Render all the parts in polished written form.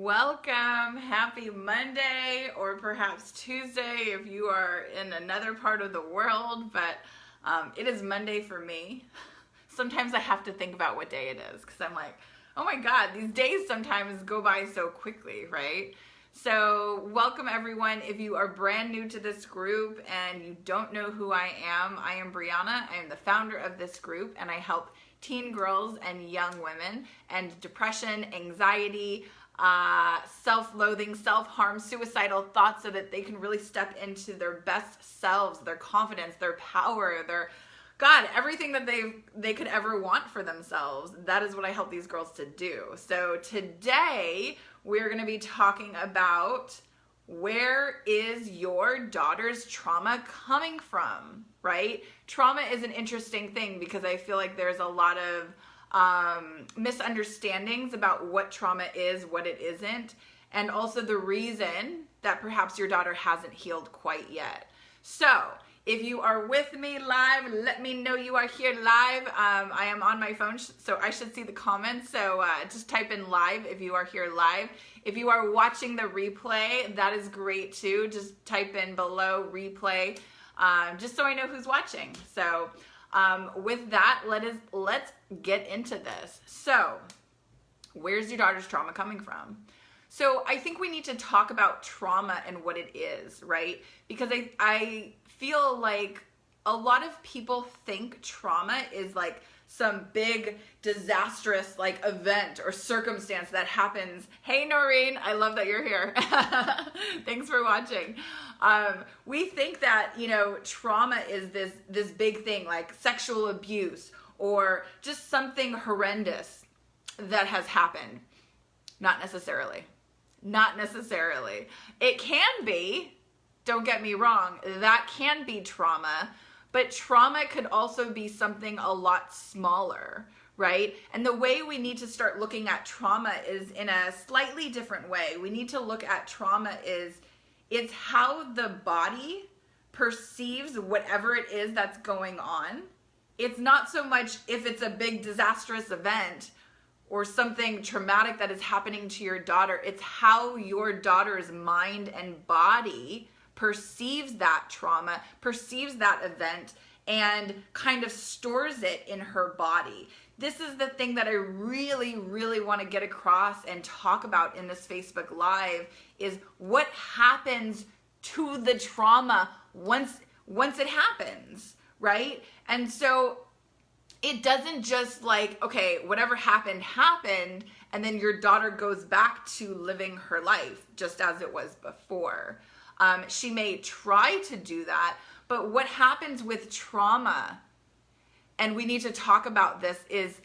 Welcome. Happy Monday, or perhaps Tuesday if you are in another part of the world, but it is Monday for me. Sometimes I have to think about what day it is because I'm like, oh my God, these days sometimes go by so quickly, right? So welcome everyone. If you are brand new to this group and you don't know who I am Brianna. I am the founder of this group and I help teen girls and young women and depression, anxiety, self-loathing, self-harm, suicidal thoughts so that they can really step into their best selves, their confidence, their power, their God, everything that they could ever want for themselves. That is what I help these girls to do. So today we're going to be talking about where is your daughter's trauma coming from, right? Trauma is an interesting thing because I feel like there's a lot of misunderstandings about what trauma is, what it isn't, and also the reason that perhaps your daughter hasn't healed quite yet. So if you are with me live, let me know you are here live. I am on my phone, so I should see the comments. So just type in live if you are here live. If you are watching the replay, that is great too. Just type in below replay, just so I know who's watching. So with that, let's get into this. So where's your daughter's trauma coming from? So I think we need to talk about trauma and what it is, right? Because I feel like a lot of people think trauma is like some big disastrous like event or circumstance that happens. Hey Noreen, I love that you're here. Thanks for watching. We think that, you know, trauma is this big thing like sexual abuse or just something horrendous that has happened. Not necessarily. Not necessarily. It can be, don't get me wrong, that can be trauma, but trauma could also be something a lot smaller, right? And the way we need to start looking at trauma is in a slightly different way. We need to look at trauma it's how the body perceives whatever it is that's going on. It's not so much if it's a big disastrous event or something traumatic that is happening to your daughter. It's how your daughter's mind and body perceives that trauma, perceives that event, and kind of stores it in her body. This is the thing that I really, really want to get across and talk about in this Facebook Live is what happens to the trauma once it happens, right? And so it doesn't just like, okay, whatever happened, and then your daughter goes back to living her life just as it was before. She may try to do that, but what happens with trauma, and we need to talk about this, is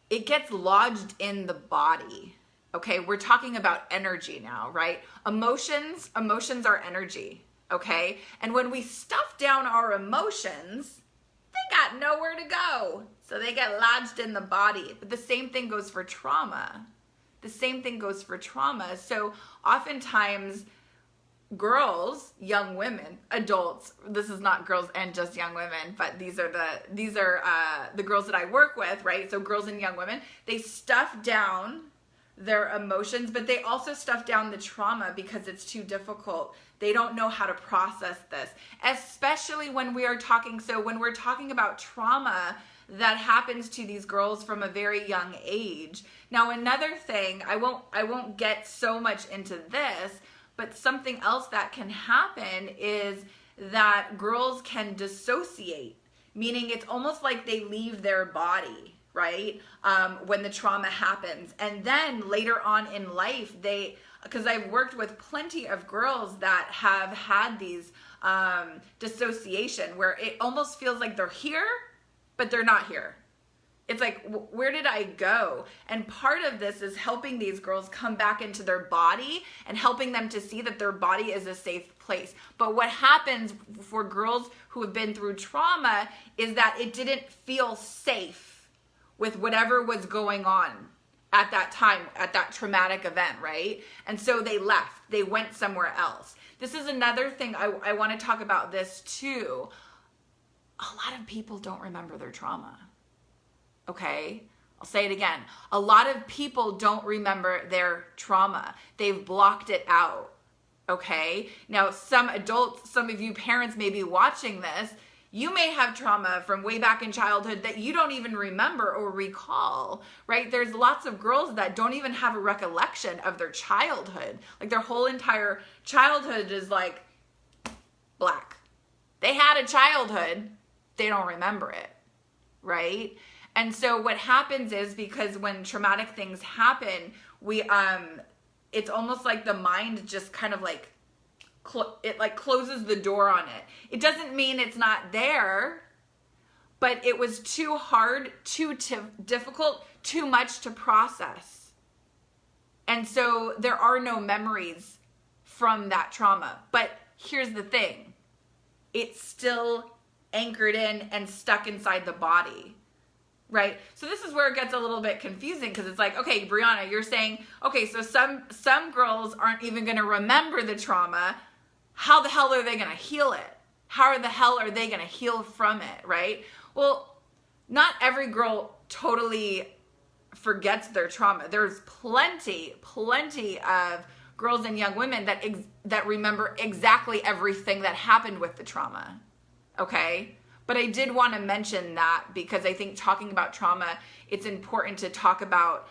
it gets lodged in the body. Okay, we're talking about energy now, right? Emotions are energy, okay? And when we stuff down our emotions, they got nowhere to go. So they get lodged in the body. But the same thing goes for trauma. The same thing goes for trauma. So oftentimes girls, young women, adults, this is not girls and just young women, but these are the girls that I work with, right? So girls and young women, they stuff down their emotions, but they also stuff down the trauma because it's too difficult. They don't know how to process this, especially when we're talking about trauma that happens to these girls from a very young age. Now, another thing, I won't get so much into this, but something else that can happen is that girls can dissociate, meaning it's almost like they leave their body, right? When the trauma happens. And then later on in life, because I've worked with plenty of girls that have had these dissociation where it almost feels like they're here, but they're not here. It's like, where did I go? And part of this is helping these girls come back into their body and helping them to see that their body is a safe place. But what happens for girls who have been through trauma is that it didn't feel safe with whatever was going on at that time, at that traumatic event, right? And so they left, they went somewhere else. This is another thing I want to talk about this too. A lot of people don't remember their trauma. Okay? I'll say it again. A lot of people don't remember their trauma. They've blocked it out, okay? Now, some adults, some of you parents may be watching this. You may have trauma from way back in childhood that you don't even remember or recall, right? There's lots of girls that don't even have a recollection of their childhood. Like their whole entire childhood is like black. They had a childhood, they don't remember it, right? And so what happens is, because when traumatic things happen, it's almost like the mind just kind of like, it like closes the door on it. It doesn't mean it's not there, but it was too hard, too difficult, too much to process. And so there are no memories from that trauma. But here's the thing. It's still anchored in and stuck inside the body, right? So this is where it gets a little bit confusing, because it's like, okay, Brianna, you're saying, okay, so some girls aren't even going to remember the trauma. How the hell are they going to heal it? How the hell are they going to heal from it, right? Well, not every girl totally forgets their trauma. There's plenty of girls and young women that remember exactly everything that happened with the trauma, okay? But I did want to mention that, because I think talking about trauma, it's important to talk about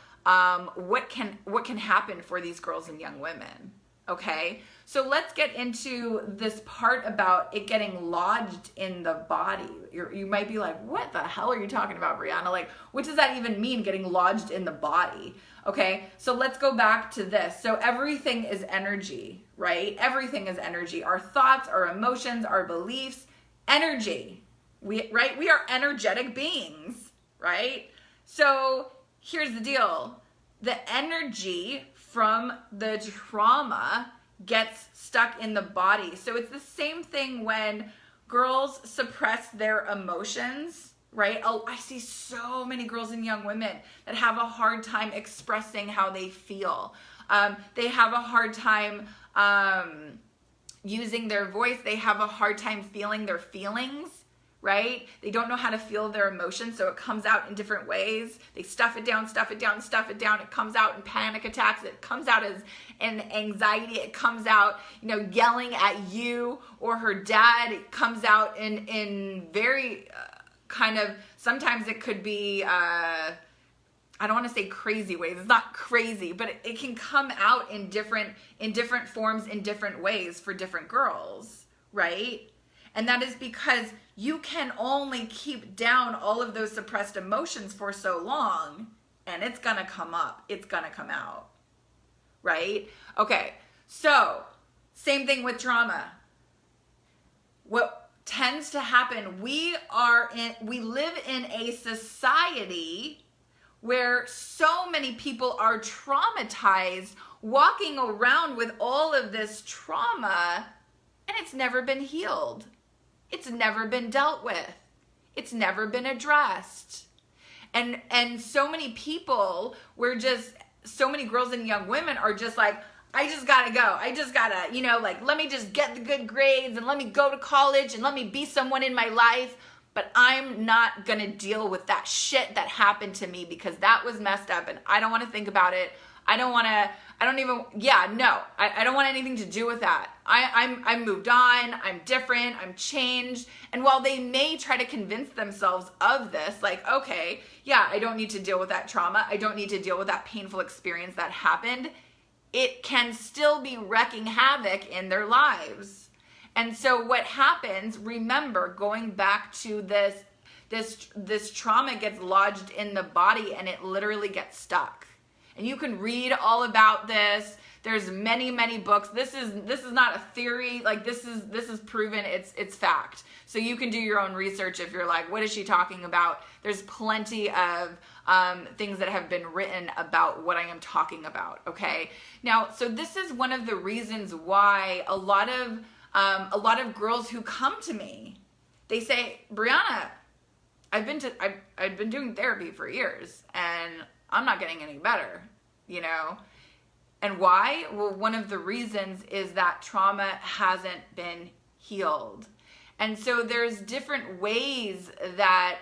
what can happen for these girls and young women, okay? So let's get into this part about it getting lodged in the body. You might be like, what the hell are you talking about, Brianna? Like, what does that even mean, getting lodged in the body? Okay, so let's go back to this. So everything is energy, right? Everything is energy. Our thoughts, our emotions, our beliefs, energy. We are energetic beings, right? So here's the deal. The energy from the trauma gets stuck in the body. So it's the same thing when girls suppress their emotions, right? Oh, I see so many girls and young women that have a hard time expressing how they feel. They have a hard time using their voice. They have a hard time feeling their feelings, right? They don't know how to feel their emotions, so it comes out in different ways. They stuff it down, stuff it down, stuff it down. It comes out in panic attacks. It comes out as in anxiety. It comes out, yelling at you or her dad. It comes out in very kind of, sometimes it could be, I don't want to say crazy ways. It's not crazy, but it can come out in different forms, in different ways for different girls, right? And that is because you can only keep down all of those suppressed emotions for so long, and it's going to come up. It's going to come out, right? Okay, so same thing with trauma. What tends to happen, we live in a society where so many people are traumatized, walking around with all of this trauma, and it's never been healed. It's never been dealt with. It's never been addressed. And so many people, so many girls and young women are just like, I just gotta go. I just gotta, let me just get the good grades and let me go to college and let me be someone in my life. But I'm not gonna deal with that shit that happened to me, because that was messed up and I don't wanna think about it. I don't want anything to do with that. I'm moved on, I'm different, I'm changed. And while they may try to convince themselves of this, like, okay, yeah, I don't need to deal with that trauma. I don't need to deal with that painful experience that happened. It can still be wreaking havoc in their lives. And so what happens, remember, going back to this trauma gets lodged in the body and it literally gets stuck. And you can read all about this. There's many, many books. This is not a theory. Like this is proven. It's fact. So you can do your own research if you're like, what is she talking about? There's plenty of things that have been written about what I am talking about. Okay. Now, so this is one of the reasons why a lot of girls who come to me, they say, Brianna, I've been doing therapy for years and I'm not getting any better, And why? Well, one of the reasons is that trauma hasn't been healed. And so there's different ways that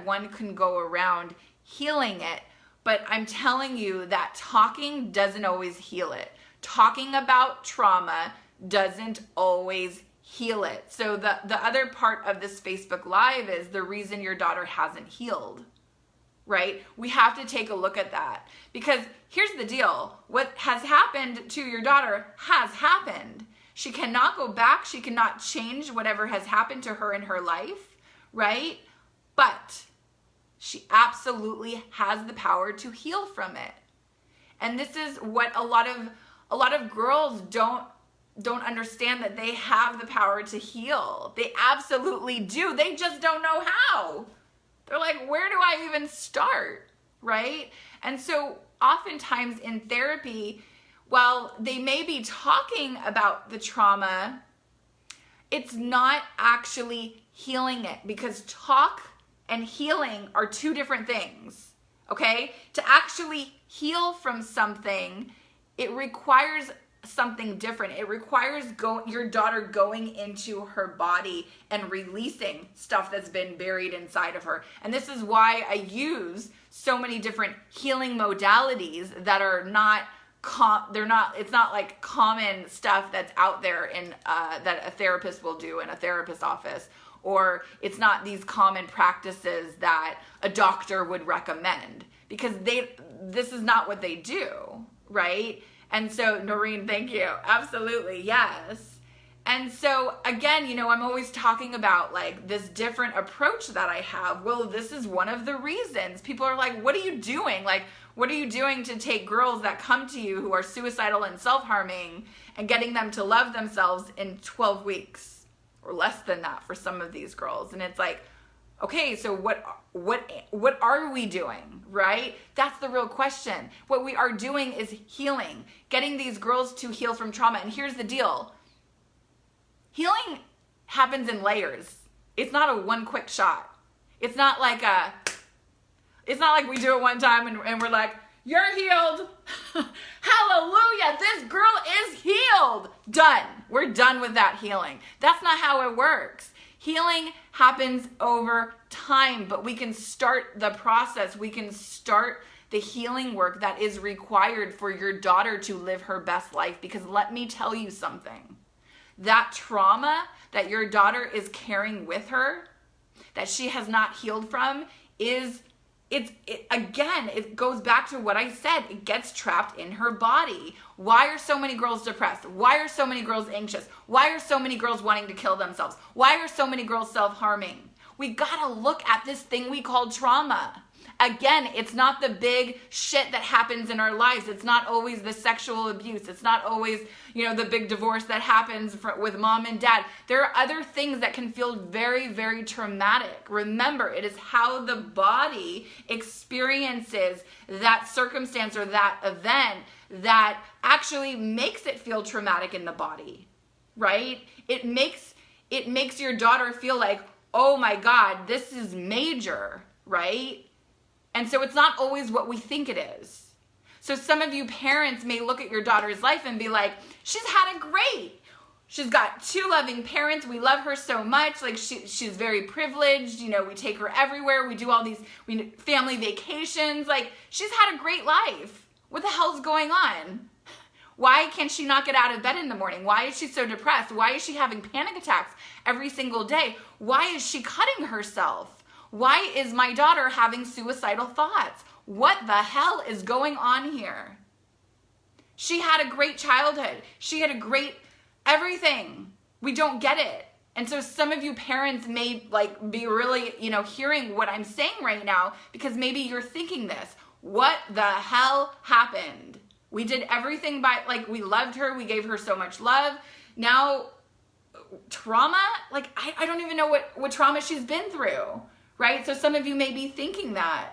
one can go around healing it. But I'm telling you that talking doesn't always heal it. Talking about trauma doesn't always heal it. So the other part of this Facebook Live is the reason your daughter hasn't healed, right? We have to take a look at that, because here's the deal. What has happened to your daughter has happened. She cannot go back. She cannot change whatever has happened to her in her life, right? But she absolutely has the power to heal from it. And this is what a lot of girls don't understand, that they have the power to heal. They absolutely do. They just don't know how. They're like, where do I even start, right? And so oftentimes in therapy, while they may be talking about the trauma, it's not actually healing it, because talk and healing are two different things, okay? To actually heal from something, it requires something different. It requires your daughter going into her body and releasing stuff that's been buried inside of her. And this is why I use so many different healing modalities that are not it's not like common stuff that's out there in that a therapist will do in a therapist's office, or it's not these common practices that a doctor would recommend, because this is not what they do, right? And so, Noreen, thank you. Absolutely, yes. And so, again, I'm always talking about like this different approach that I have. Well, this is one of the reasons. People are like, what are you doing? Like, what are you doing to take girls that come to you who are suicidal and self-harming and getting them to love themselves in 12 weeks or less than that for some of these girls? And it's like, okay, so what are we doing, right? That's the real question. What we are doing is healing, getting these girls to heal from trauma. And here's the deal. Healing happens in layers. It's not a one quick shot. It's not like we do it one time and we're like, you're healed. Hallelujah. This girl is healed. Done. We're done with that healing. That's not how it works. Healing happens over time, but we can start the process. We can start the healing work that is required for your daughter to live her best life. Because let me tell you something. That trauma that your daughter is carrying with her, that she has not healed from, it goes back to what I said. It gets trapped in her body. Why are so many girls depressed? Why are so many girls anxious? Why are so many girls wanting to kill themselves? Why are so many girls self-harming? We gotta look at this thing we call trauma. Again, it's not the big shit that happens in our lives. It's not always the sexual abuse. It's not always, the big divorce that happens with mom and dad. There are other things that can feel very, very traumatic. Remember, it is how the body experiences that circumstance or that event that actually makes it feel traumatic in the body, right? It makes your daughter feel like, oh my God, this is major, right? And so it's not always what we think it is. So some of you parents may look at your daughter's life and be like, she's had it great. She's got 2 loving parents. We love her so much. Like she's very privileged. We take her everywhere. We do all these family vacations. Like she's had a great life. What the hell's going on? Why can she not get out of bed in the morning? Why is she so depressed? Why is she having panic attacks every single day? Why is she cutting herself? Why is my daughter having suicidal thoughts? What the hell is going on here? She had a great childhood. She had a great everything. We don't get it. And so some of you parents may be really, hearing what I'm saying right now, because maybe you're thinking this. What the hell happened? We did everything we loved her. We gave her so much love. Now, trauma? I don't even know what trauma she's been through. Right? So some of you may be thinking that,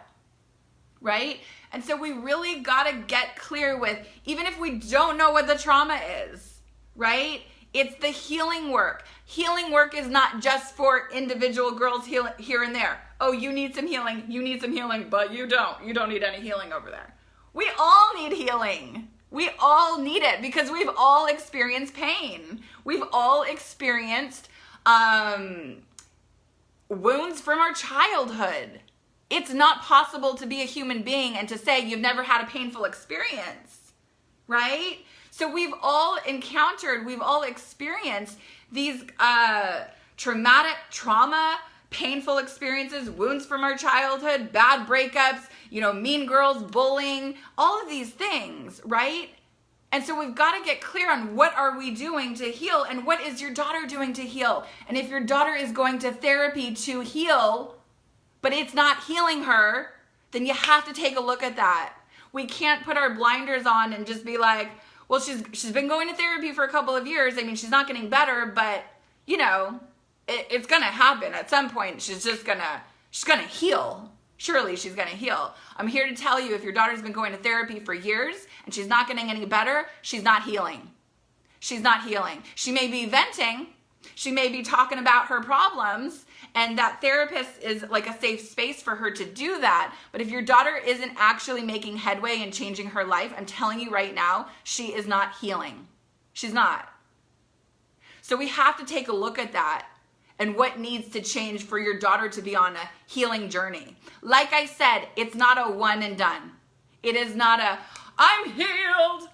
right? And so we really got to get clear with, even if we don't know what the trauma is, right? It's the healing work. Healing work is not just for individual girls here and there. Oh, you need some healing. You need some healing, but you don't. You don't need any healing over there. We all need healing. We all need it because we've all experienced pain. We've all experienced wounds from our childhood, It's not possible to be a human being and to say you've never had a painful experience, right? So we've all experienced these trauma, painful experiences, wounds from our childhood, bad breakups, mean girls, bullying, all of these things, right? And so we've got to get clear on what are we doing to heal and what is your daughter doing to heal. And if your daughter is going to therapy to heal, but it's not healing her, then you have to take a look at that. We can't put our blinders on and just be like, well, she's been going to therapy for a couple of years. I mean, she's not getting better, but it's going to happen at some point. She's going to heal. Surely she's going to heal. I'm here to tell you, if your daughter's been going to therapy for years and she's not getting any better, she's not healing. She's not healing. She may be venting. She may be talking about her problems, and that therapist is like a safe space for her to do that. But if your daughter isn't actually making headway and changing her life, I'm telling you right now, she is not healing. She's not. So we have to take a look at that and what needs to change for your daughter to be on a healing journey. Like I said, it's not a one and done. It is not a, I'm healed.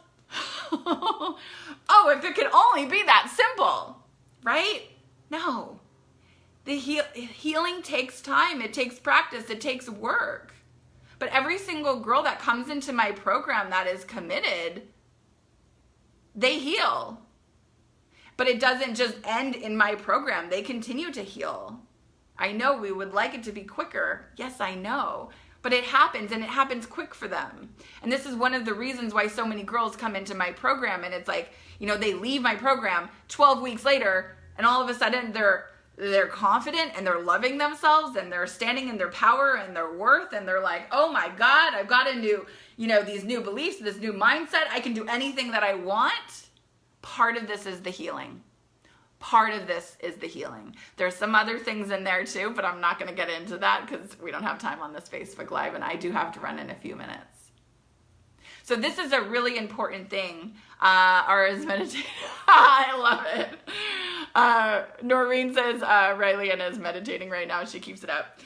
Oh, if it could only be that simple, right? No. The healing takes time. It takes practice. It takes work. But every single girl that comes into my program that is committed, they heal. But it doesn't just end in my program. They continue to heal. I know we would like it to be quicker. Yes, I know. But it happens, and it happens quick for them. And this is one of the reasons why so many girls come into my program, and it's like, they leave my program 12 weeks later, and all of a sudden they're confident, and they're loving themselves, and they're standing in their power and their worth, and they're like, oh my God, I've got a new, these new beliefs, this new mindset. I can do anything that I want. Part of this is the healing. Part of this is the healing. There's some other things in there too, but I'm not going to get into that because we don't have time on this Facebook Live, and I do have to run in a few minutes. So this is a really important thing. Is meditating. I love it. Noreen says Riley Anna is meditating right now. She keeps it up.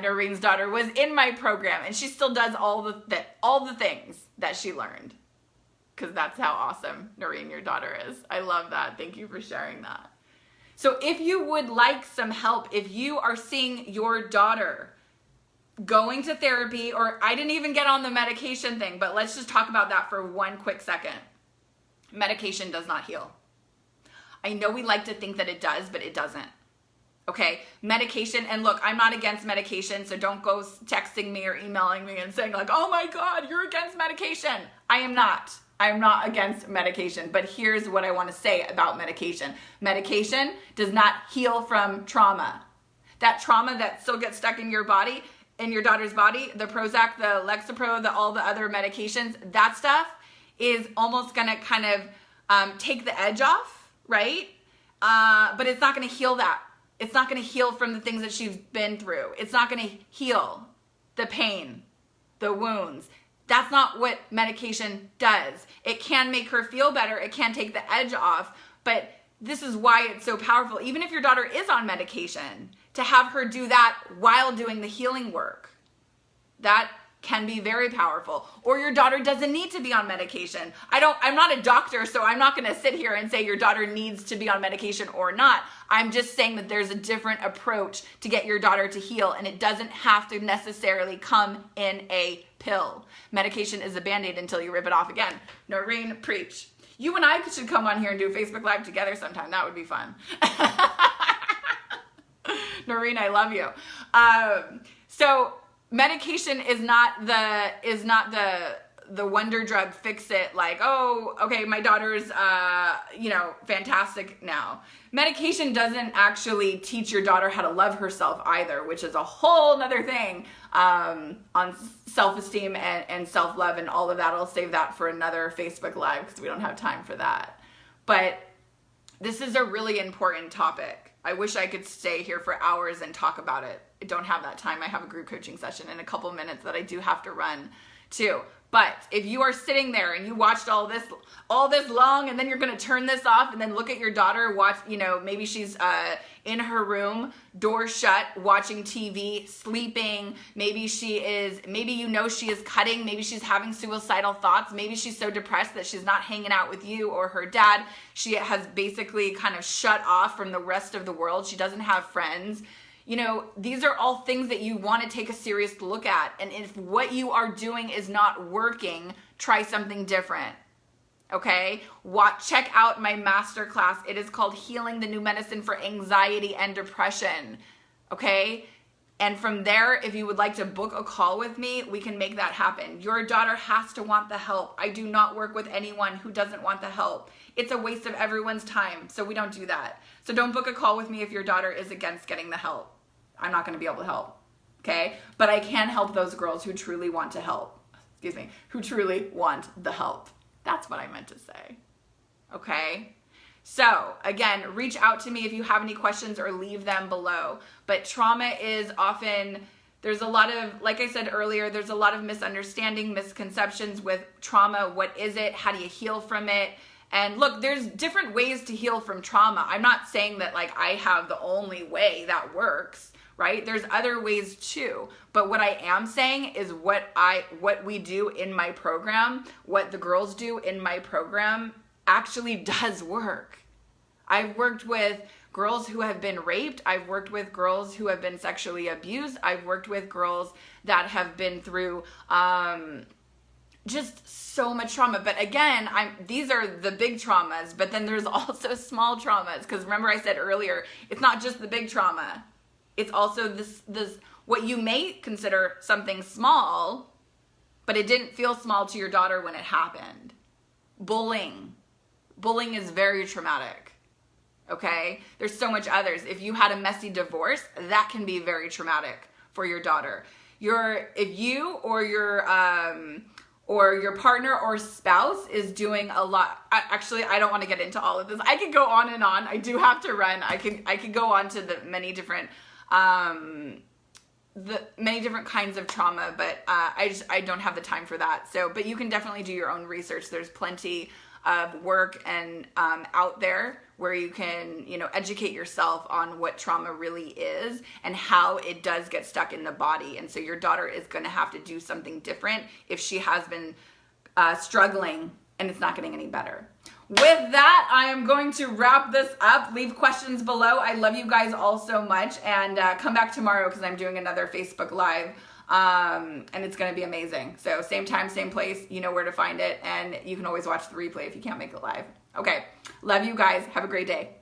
Noreen's daughter was in my program, and she still does all the things that she learned. Because that's how awesome Noreen, your daughter, is. I love that. Thank you for sharing that. So if you would like some help, if you are seeing your daughter going to therapy, or I didn't even get on the medication thing, but let's just talk about that for one quick second. Medication does not heal. I know we like to think that it does, but it doesn't. Okay, medication, and look, I'm not against medication, so don't go texting me or emailing me and saying like, oh my God, you're against medication. I am not. I'm not against medication, but here's what I want to say about medication. Medication does not heal from trauma. That trauma that still gets stuck in your body, in your daughter's body, the Prozac, the Lexapro, all the other medications, that stuff is almost going to kind of take the edge off, right? But it's not going to heal that. It's not going to heal from the things that she's been through. It's not going to heal the pain, the wounds. That's not what medication does. It can make her feel better. It can take the edge off. But this is why it's so powerful. Even if your daughter is on medication, to have her do that while doing the healing work, that can be very powerful. Or your daughter doesn't need to be on medication. I'm not a doctor, so I'm not going to sit here and say your daughter needs to be on medication or not. I'm just saying that there's a different approach to get your daughter to heal, and it doesn't have to necessarily come in a pill. Medication is a Band-Aid until you rip it off again. Noreen, preach. You and I should come on here and do a Facebook Live together sometime. That would be fun. Noreen, I love you. So medication is not the wonder drug fix it, like, oh, okay, my daughter's fantastic now. Medication doesn't actually teach your daughter how to love herself either, which is a whole nother thing on self-esteem and self-love and all of that. I'll save that for another Facebook Live because we don't have time for that. But this is a really important topic. I wish I could stay here for hours and talk about it. I don't have that time. I have a group coaching session in a couple minutes that I do have to run too. But if you are sitting there and you watched all this long, and then you're going to turn this off and then look at your daughter, watch, maybe she's in her room, door shut, watching TV, sleeping. Maybe she is cutting. Maybe she's having suicidal thoughts. Maybe she's so depressed that she's not hanging out with you or her dad. She has basically kind of shut off from the rest of the world. She doesn't have friends. These are all things that you want to take a serious look at. And if what you are doing is not working, try something different. Okay? Check out my masterclass. It is called Healing the New Medicine for Anxiety and Depression. Okay? And from there, if you would like to book a call with me, we can make that happen. Your daughter has to want the help. I do not work with anyone who doesn't want the help. It's a waste of everyone's time, so we don't do that. So don't book a call with me if your daughter is against getting the help. I'm not going to be able to help, okay? But I can help those girls who truly want to help. Who truly want the help. That's what I meant to say, okay? So, again, reach out to me if you have any questions or leave them below. But trauma is often, there's a lot of, like I said earlier, there's a lot of misunderstanding, misconceptions with trauma. What is it? How do you heal from it? And look, there's different ways to heal from trauma. I'm not saying that I have the only way that works, right? There's other ways too. But what I am saying is what we do in my program, what the girls do in my program actually does work. I've worked with girls who have been raped. I've worked with girls who have been sexually abused. I've worked with girls that have been through just so much trauma. But again, these are the big traumas, but then there's also small traumas. Because remember I said earlier, it's not just the big trauma. It's also this what you may consider something small, but it didn't feel small to your daughter when it happened. Bullying. Bullying is very traumatic. Okay? There's so much others. If you had a messy divorce, that can be very traumatic for your daughter. If you or your partner or spouse is doing a lot. Actually, I don't want to get into all of this. I could go on and on. I do have to run. I could go on to the many different kinds of trauma, but I don't have the time for that. So, but you can definitely do your own research. There's plenty of work and out there where you can, educate yourself on what trauma really is and how it does get stuck in the body. And so your daughter is going to have to do something different if she has been struggling and it's not getting any better. With that, I am going to wrap this up. Leave questions below. I love you guys all so much. And come back tomorrow because I'm doing another Facebook Live. And it's going to be amazing. So same time, same place. You know where to find it. And you can always watch the replay if you can't make it live. Okay. Love you guys. Have a great day.